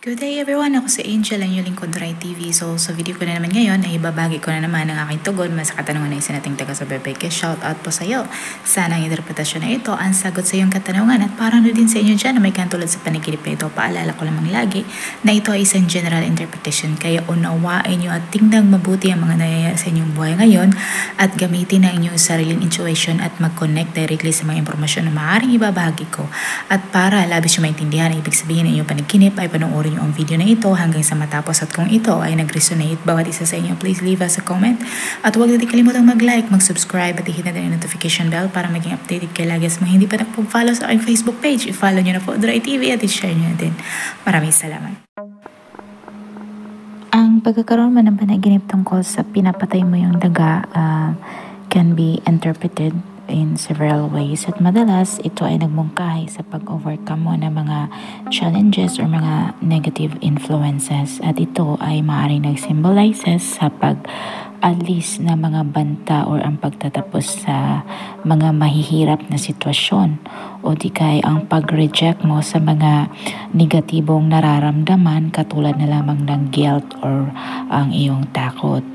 Good day everyone! Ako si Angel, ang inyong lingkod Rai TV. So sa video ko na naman ngayon ay ibabagi ko na naman ang aking tugon sa katanungan ng isa nating taga-subaybay. Shout out po sa iyo. Sana ang interpretasyon na ito ang sagot sa iyong katanungan at parang din sa inyo dyan na may katulad sa panaginip na ito. Paalala ko lamang lagi na ito ay isang general interpretation kaya unawain nyo at tingnan mabuti ang mga nangyayari sa inyong buhay ngayon at gamitin ang inyong sariling intuition at mag-connect directly sa mga impormasyon na maaaring ibabahagi ko. At para labis yung maintindihan ang ibig sabihin ng inyong panaginip ay panoorin ang video na ito hanggang sa matapos at kung ito ay nag-resonate bawat isa sa inyo, please leave us a comment at huwag natin kalimutang mag-like, mag-subscribe at i-hit na din ang notification bell para maging updated kayo lagi sa mga hindi pa nagpo-follow sa aking Facebook page. I-follow nyo na po Rai TV at i-share nyo na din. Maraming salamat. Ang pagkakaroon mo ng panaginip tungkol sa pinapatay mo yung daga can be interpreted in several ways at madalas ito ay nagmungkahi sa pag-overcome mo ng mga challenges or mga negative influences at ito ay maaaring nag-symbolizes sa pag-alis ng mga banta or ang pagtatapos sa mga mahihirap na sitwasyon o di kaya ang pag-reject mo sa mga negatibong nararamdaman katulad na lamang ng guilt or ang iyong takot.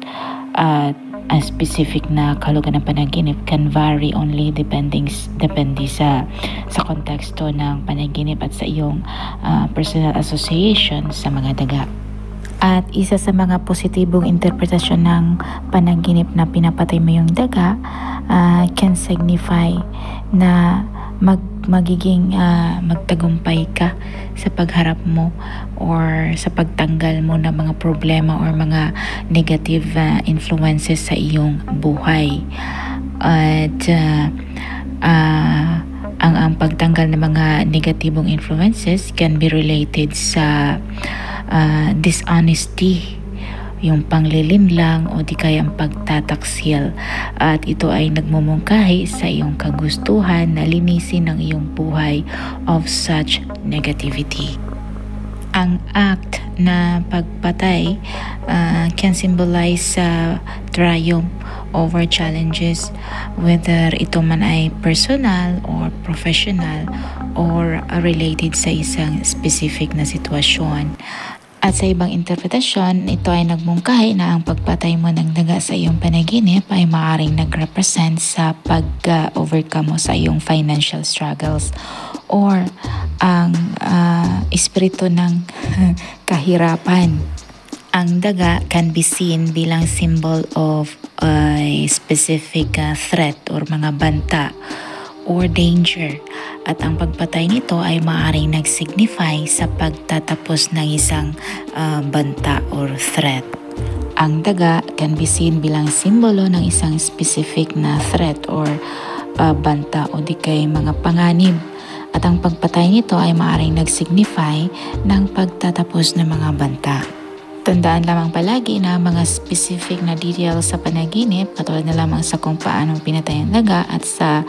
At ang specific na kahulugan ng panaginip can vary only depende sa konteksto ng panaginip at sa iyong personal association sa mga daga. At isa sa mga positibong interpretasyon ng panaginip na pinapatay mo yung daga can signify na magiging magtagumpay ka sa pagharap mo or sa pagtanggal mo ng mga problema or mga negative influences sa iyong buhay. At ang pagtanggal ng mga negatibong influences can be related sa dishonesty, yung panglilinlang o di kaya ang pagtataksil at ito ay nagmumungkahi sa iyong kagustuhan na linisin ang iyong buhay of such negativity. Ang act na pagpatay can symbolize triumph over challenges, whether ito man ay personal or professional or related sa isang specific na sitwasyon. At sa ibang interpretasyon, ito ay nagmungkahi na ang pagpatay mo ng daga sa iyong panaginip ay maaaring nag-represent sa pag-overcome mo sa iyong financial struggles or ang espiritu ng kahirapan. Ang daga can be seen bilang symbol of a specific threat or mga banta or danger at ang pagpatay nito ay maaaring nag-signify sa pagtatapos ng isang banta or threat. Ang daga can be seen bilang simbolo ng isang specific na threat or banta o di kay mga panganib at ang pagpatay nito ay maaaring nag-signify ng pagtatapos ng mga banta. Tandaan lamang palagi na mga specific na details sa panaginip katulad na lamang sa kung paano pinatay ang daga at sa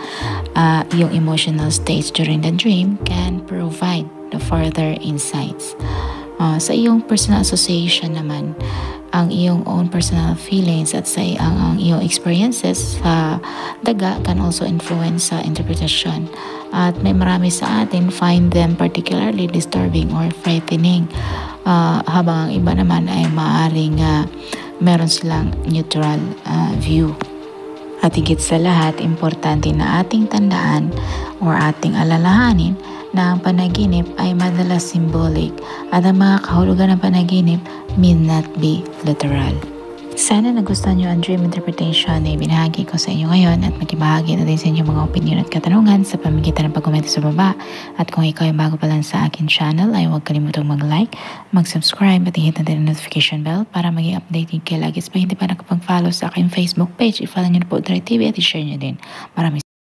iyong emotional states during the dream can provide the further insights. Sa iyong personal association naman, ang iyong own personal feelings at sa ang iyong experiences sa daga can also influence sa interpretation. At may marami sa atin find them particularly disturbing or frightening. Habang ang iba naman ay maaaring meron silang neutral view. At higit sa lahat, importante na ating tandaan or ating alalahanin na ang panaginip ay madalas symbolic at ang mga kahulugan ng panaginip may not be literal. Sana nagustuhan nyo ang dream interpretation na ibinahagi ko sa inyo ngayon at makibahagi na din sa inyo mga opinion at katanungan sa pamamagitan ng pag-comment sa baba. At kung ikaw ay bago pa lang sa akin channel ay huwag kalimutang mag-like, mag-subscribe at i-hit na din ang notification bell para maging updated kayo lagi sa hindi pa nakapag-follow sa aking Facebook page. I-follow nyo na po Rai TV at i-share nyo din. Maraming